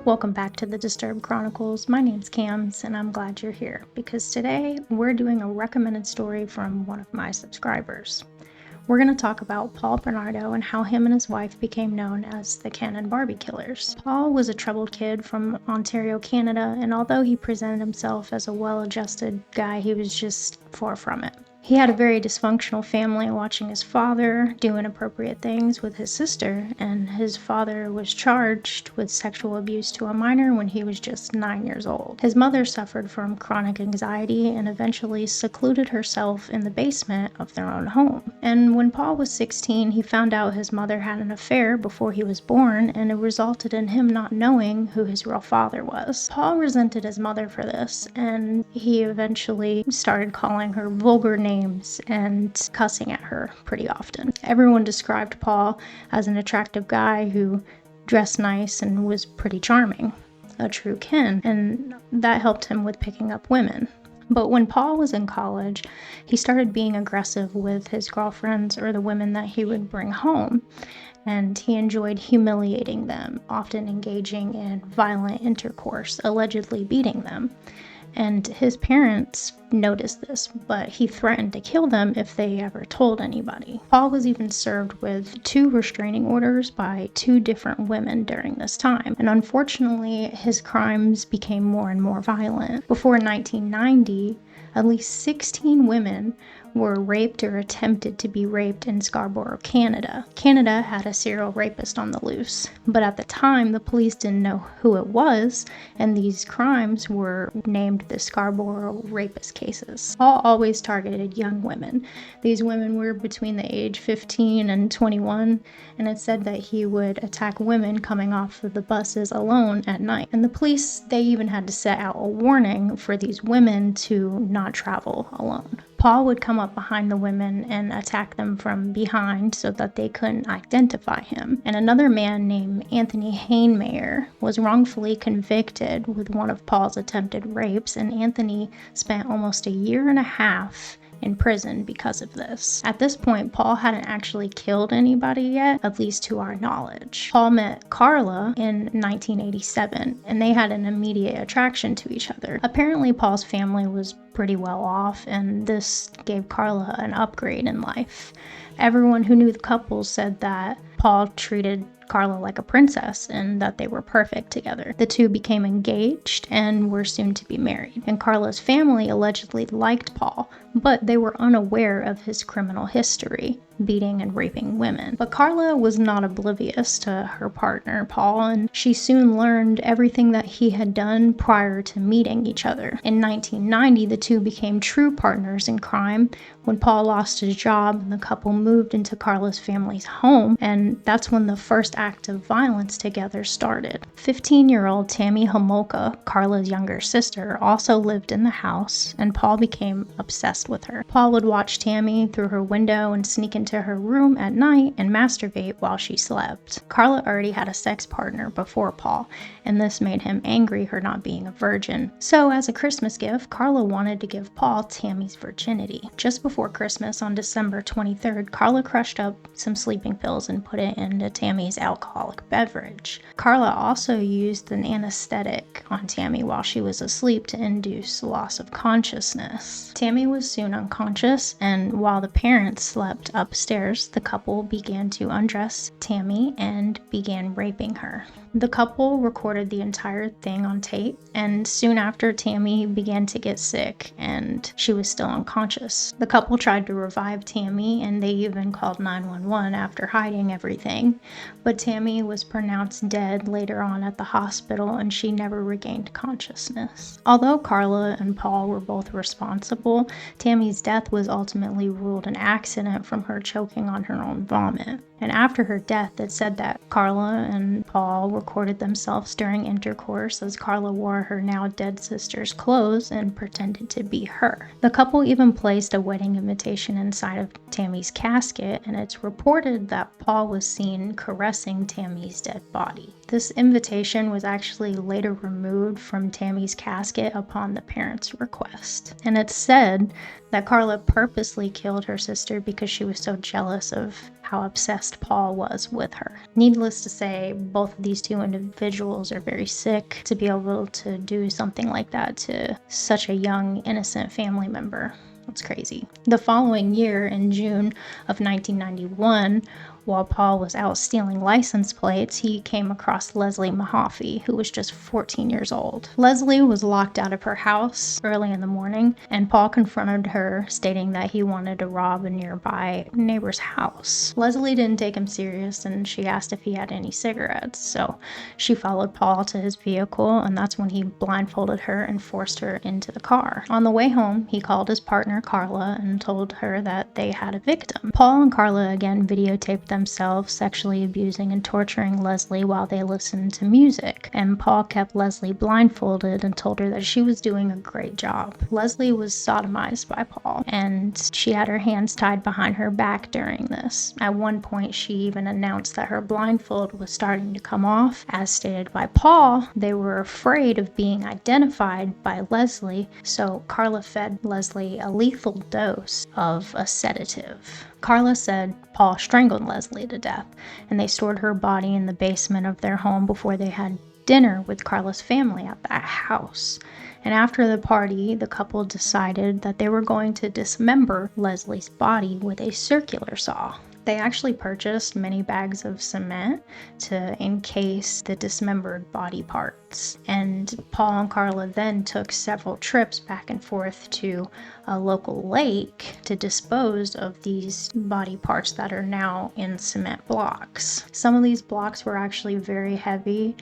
Welcome back to the Disturbed Chronicles. My name's Cams, and I'm glad you're here because today we're doing a recommended story from one of my subscribers. We're going to talk about Paul Bernardo and how him and his wife became known as the Ken and Barbie killers. Paul was a troubled kid from Ontario, Canada, and although he presented himself as a well-adjusted guy, he was just far from it. He had a very dysfunctional family, watching his father do inappropriate things with his sister, and his father was charged with sexual abuse to a minor when he was just 9 years old. His mother suffered from chronic anxiety and eventually secluded herself in the basement of their own home. And when Paul was 16, he found out his mother had an affair before he was born, and it resulted in him not knowing who his real father was. Paul resented his mother for this, and he eventually started calling her vulgar names and cussing at her pretty often. Everyone described Paul as an attractive guy who dressed nice and was pretty charming, a true Ken, and that helped him with picking up women. But when Paul was in college, he started being aggressive with his girlfriends or the women that he would bring home, and he enjoyed humiliating them, often engaging in violent intercourse, allegedly beating them. And his parents noticed this, but he threatened to kill them if they ever told anybody. Paul was even served with 2 restraining orders by 2 different women during this time, and unfortunately, his crimes became more and more violent. Before 1990, at least 16 women were raped or attempted to be raped in Scarborough, Canada. Canada had a serial rapist on the loose, but at the time, the police didn't know who it was, and these crimes were named the Scarborough rapist cases. Paul always targeted young women. These women were between the age 15 and 21, and it said that he would attack women coming off of the buses alone at night. And the police, they even had to set out a warning for these women to not travel alone. Paul would come up behind the women and attack them from behind so that they couldn't identify him. And another man named Anthony Hainmayer was wrongfully convicted with one of Paul's attempted rapes, and Anthony spent almost a year and a half in prison because of this. At this point, Paul hadn't actually killed anybody yet, at least to our knowledge. Paul met Carla in 1987, and they had an immediate attraction to each other. Apparently, Paul's family was pretty well off, and this gave Carla an upgrade in life. Everyone who knew the couple said that Paul treated Carla like a princess and that they were perfect together. The two became engaged and were soon to be married. And Carla's family allegedly liked Paul, but they were unaware of his criminal history, beating and raping women. But Carla was not oblivious to her partner, Paul, and she soon learned everything that he had done prior to meeting each other. In 1990, the two became true partners in crime when Paul lost his job and the couple moved into Carla's family's home, and that's when the first act of violence together started. 15-year-old Tammy Homolka, Carla's younger sister, also lived in the house, and Paul became obsessed with her. Paul would watch Tammy through her window and sneak into her room at night and masturbate while she slept. Carla already had a sex partner before Paul, and this made him angry her not being a virgin. So as a Christmas gift, Carla wanted to give Paul Tammy's virginity. Just before Christmas, on December 23rd, Carla crushed up some sleeping pills and put it into Tammy's alcoholic beverage. Carla also used an anesthetic on Tammy while she was asleep to induce loss of consciousness. Tammy was soon unconscious, and while the parents slept upstairs, the couple began to undress Tammy and began raping her. The couple recorded the entire thing on tape, and soon after, Tammy began to get sick and she was still unconscious. The couple tried to revive Tammy, and they even called 911 after hiding everything, but Tammy was pronounced dead later on at the hospital and she never regained consciousness. Although Carla and Paul were both responsible, Tammy's death was ultimately ruled an accident from her choking on her own vomit. And after her death, it said that Carla and Paul recorded themselves during intercourse as Carla wore her now dead sister's clothes and pretended to be her. The couple even placed a wedding invitation inside of Tammy's casket, and it's reported that Paul was seen caressing Tammy's dead body. This invitation was actually later removed from Tammy's casket upon the parents' request. And it's said that Carla purposely killed her sister because she was so jealous of how obsessed Paul was with her. Needless to say, both of these two individuals are very sick to be able to do something like that to such a young, innocent family member. That's crazy. The following year, in June of 1991, while Paul was out stealing license plates, he came across Leslie Mahaffey, who was just 14 years old. Leslie was locked out of her house early in the morning, and Paul confronted her, stating that he wanted to rob a nearby neighbor's house. Leslie didn't take him serious, and she asked if he had any cigarettes, so she followed Paul to his vehicle, and that's when he blindfolded her and forced her into the car. On the way home, he called his partner Carla and told her that they had a victim. Paul and Carla again videotaped themselves sexually abusing and torturing Leslie while they listened to music, and Paul kept Leslie blindfolded and told her that she was doing a great job. Leslie was sodomized by Paul, and she had her hands tied behind her back during this. At one point, she even announced that her blindfold was starting to come off. As stated by Paul, they were afraid of being identified by Leslie, so Carla fed Leslie a lethal dose of a sedative. Carla said Paul strangled Leslie to death, and they stored her body in the basement of their home before they had dinner with Carla's family at that house. And after the party, the couple decided that they were going to dismember Leslie's body with a circular saw. They actually purchased many bags of cement to encase the dismembered body parts. And Paul and Carla then took several trips back and forth to a local lake to dispose of these body parts that are now in cement blocks. Some of these blocks were actually very heavy,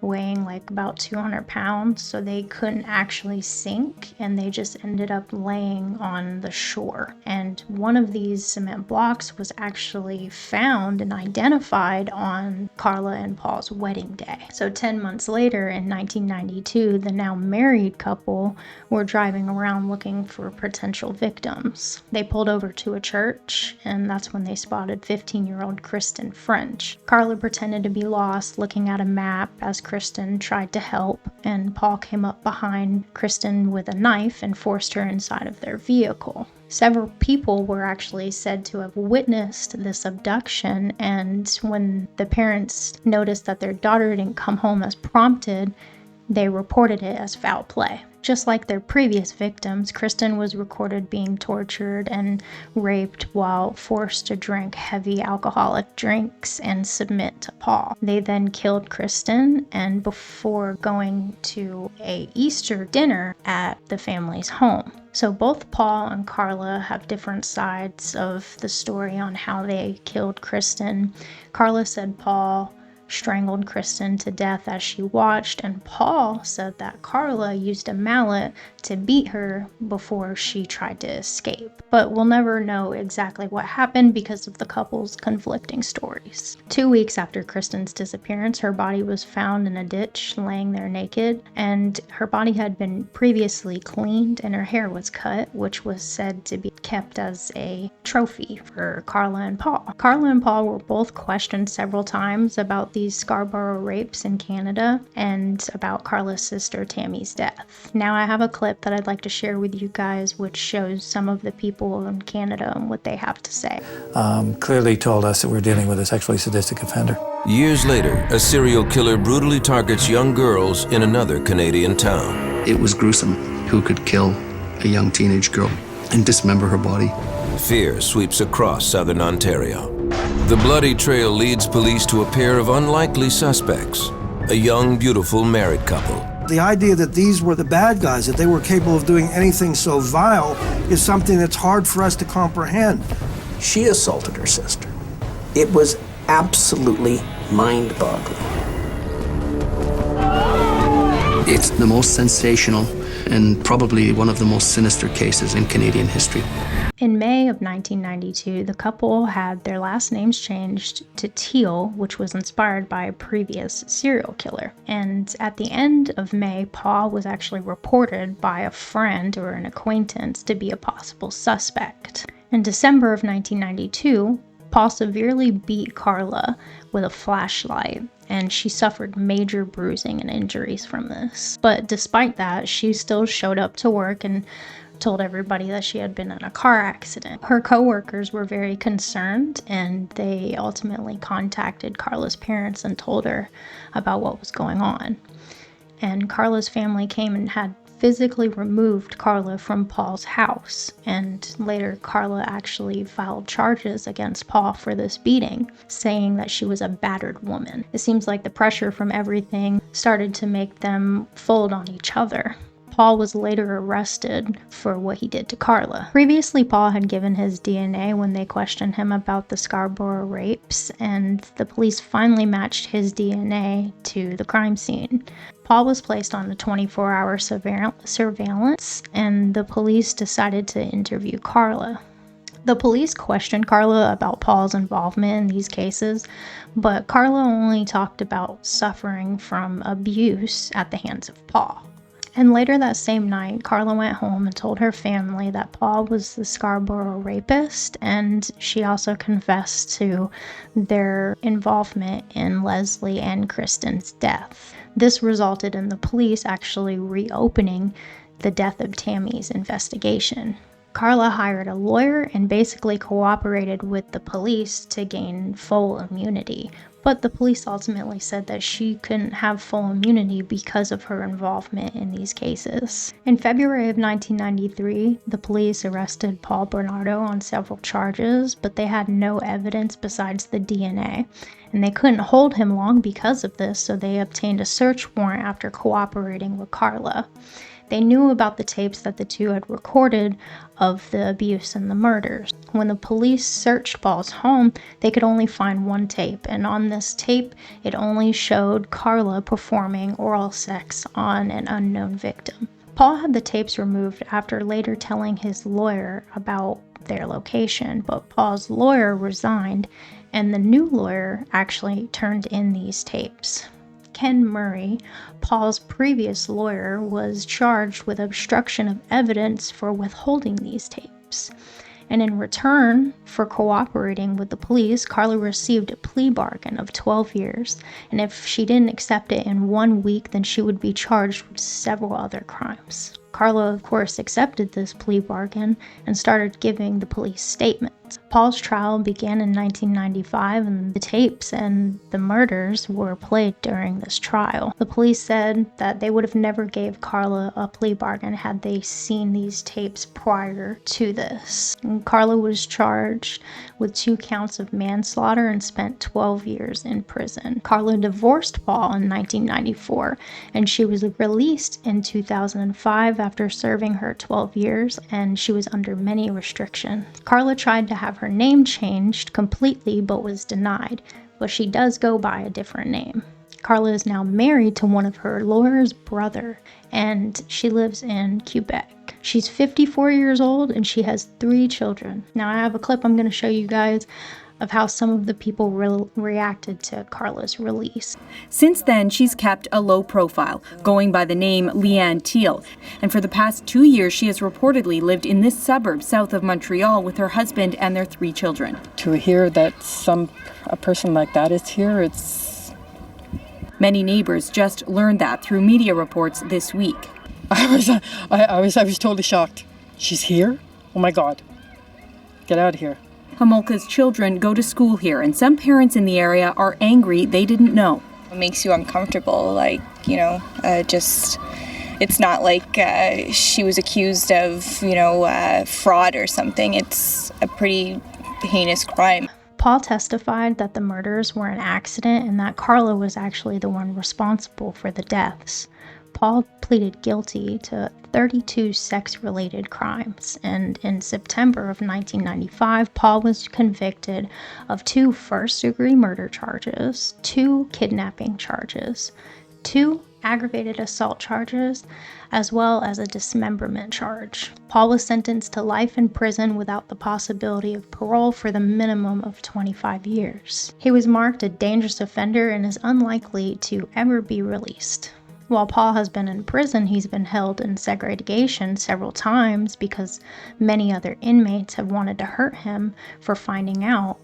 weighing like about 200 pounds, so they couldn't actually sink, and they just ended up laying on the shore. And one of these cement blocks was actually found and identified on Carla and Paul's wedding day. So 10 months later, in 1992, the now married couple were driving around looking for potential victims. They pulled over to a church, and that's when they spotted 15-year-old Kristen French. Carla pretended to be lost, looking at a map as Kristen tried to help, and Paul came up behind Kristen with a knife and forced her inside of their vehicle. Several people were actually said to have witnessed this abduction, and when the parents noticed that their daughter didn't come home as prompted, they reported it as foul play. Just like their previous victims, Kristen was recorded being tortured and raped while forced to drink heavy alcoholic drinks and submit to Paul. They then killed Kristen, and before going to a Easter dinner at the family's home. So both Paul and Carla have different sides of the story on how they killed Kristen. Carla said Paul strangled Kristen to death as she watched, and Paul said that Carla used a mallet to beat her before she tried to escape. But we'll never know exactly what happened because of the couple's conflicting stories. 2 weeks after Kristen's disappearance, her body was found in a ditch, laying there naked, and her body had been previously cleaned and her hair was cut, which was said to be kept as a trophy for Carla and Paul. Carla and Paul were both questioned several times about these Scarborough rapes in Canada and about Carla's sister Tammy's death. Now I have a clip that I'd like to share with you guys, which shows some of the people in Canada and what they have to say. Clearly told us that we're dealing with a sexually sadistic offender. Years later, a serial killer brutally targets young girls in another Canadian town. It was gruesome. Who could kill a young teenage girl and dismember her body? Fear sweeps across southern Ontario. The bloody trail leads police to a pair of unlikely suspects, a young, beautiful married couple. The idea that these were the bad guys, that they were capable of doing anything so vile, is something that's hard for us to comprehend. She assaulted her sister. It was absolutely mind-boggling. It's the most sensational and probably one of the most sinister cases in Canadian history. In May of 1992, the couple had their last names changed to Teal, which was inspired by a previous serial killer. And at the end of May, Paul was actually reported by a friend or an acquaintance to be a possible suspect. In December of 1992, Paul severely beat Carla with a flashlight, and she suffered major bruising and injuries from this. But despite that, she still showed up to work and told everybody that she had been in a car accident. Her coworkers were very concerned, and they ultimately contacted Carla's parents and told her about what was going on. And Carla's family came and had physically removed Carla from Paul's house, and later Carla actually filed charges against Paul for this beating, saying that she was a battered woman. It seems like the pressure from everything started to make them fold on each other. Paul was later arrested for what he did to Carla. Previously, Paul had given his DNA when they questioned him about the Scarborough rapes, and the police finally matched his DNA to the crime scene. Paul was placed on a 24-hour surveillance, and the police decided to interview Carla. The police questioned Carla about Paul's involvement in these cases, but Carla only talked about suffering from abuse at the hands of Paul. And later that same night, Carla went home and told her family that Paul was the Scarborough rapist, and she also confessed to their involvement in Leslie and Kristen's death. This resulted in the police actually reopening the death of Tammy's investigation. Carla hired a lawyer and basically cooperated with the police to gain full immunity, but the police ultimately said that she couldn't have full immunity because of her involvement in these cases. In February of 1993, the police arrested Paul Bernardo on several charges, but they had no evidence besides the DNA, and they couldn't hold him long because of this, so they obtained a search warrant after cooperating with Carla. They knew about the tapes that the two had recorded of the abuse and the murders. When the police searched Paul's home, they could only find one tape, and on this tape, it only showed Carla performing oral sex on an unknown victim. Paul had the tapes removed after later telling his lawyer about their location, but Paul's lawyer resigned, and the new lawyer actually turned in these tapes. Ken Murray, Paul's previous lawyer, was charged with obstruction of evidence for withholding these tapes. And in return for cooperating with the police, Carla received a plea bargain of 12 years. And if she didn't accept it in 1 week, then she would be charged with several other crimes. Carla, of course, accepted this plea bargain and started giving the police statements. Paul's trial began in 1995, and the tapes and the murders were played during this trial. The police said that they would have never gave Carla a plea bargain had they seen these tapes prior to this. And Carla was charged with 2 counts of manslaughter and spent 12 years in prison. Carla divorced Paul in 1994, and she was released in 2005 after serving her 12 years, and she was under many restrictions. Carla tried to have her name changed completely but was denied, but she does go by a different name. Carla is now married to one of her lawyer's brother, and she lives in Quebec. She's 54 years old and she has 3 children. Now I have a clip I'm going to show you guys of how some of the people reacted to Carla's release. Since then, she's kept a low profile, going by the name Leanne Teal. And for the past 2 years, she has reportedly lived in this suburb south of Montreal with her husband and their 3 children. To hear that a person like that is here, it's... Many neighbors just learned that through media reports this week. I was totally shocked. She's here? Oh my God. Get out of here. Homolka's children go to school here, and some parents in the area are angry they didn't know. It makes you uncomfortable, it's not like she was accused of, fraud or something. It's a pretty heinous crime. Paul testified that the murders were an accident and that Carla was actually the one responsible for the deaths. Paul pleaded guilty to 32 sex-related crimes, and in September of 1995, Paul was convicted of 2 first-degree murder charges, 2 kidnapping charges, 2 aggravated assault charges, as well as a dismemberment charge. Paul was sentenced to life in prison without the possibility of parole for the minimum of 25 years. He was marked a dangerous offender and is unlikely to ever be released. While Paul has been in prison, he's been held in segregation several times because many other inmates have wanted to hurt him for finding out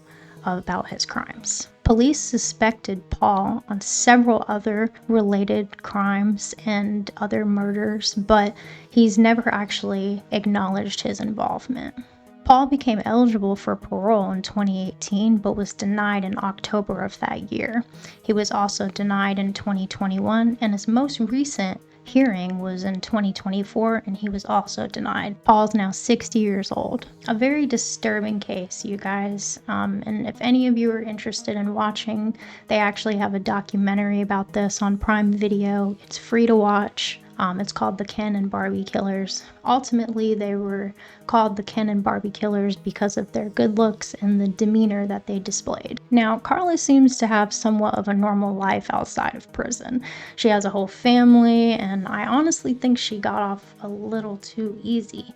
about his crimes. Police suspected Paul on several other related crimes and other murders, but he's never actually acknowledged his involvement. Paul became eligible for parole in 2018, but was denied in October of that year. He was also denied in 2021, and his most recent hearing was in 2024, and he was also denied. Paul's now 60 years old. A very disturbing case, you guys. And if any of you are interested in watching, they actually have a documentary about this on Prime Video. It's free to watch. It's called the Ken and Barbie Killers. Ultimately, they were called the Ken and Barbie Killers because of their good looks and the demeanor that they displayed. Now, Carla seems to have somewhat of a normal life outside of prison. She has a whole family, and I honestly think she got off a little too easy.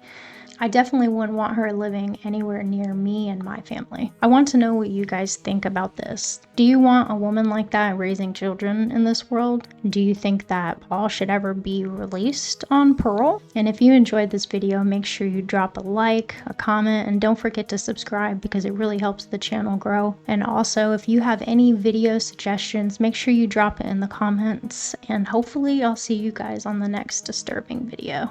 I definitely wouldn't want her living anywhere near me and my family. I want to know what you guys think about this. Do you want a woman like that raising children in this world? Do you think that Paul should ever be released on parole? And if you enjoyed this video, make sure you drop a like, a comment, and don't forget to subscribe because it really helps the channel grow. And also, if you have any video suggestions, make sure you drop it in the comments, and hopefully I'll see you guys on the next disturbing video.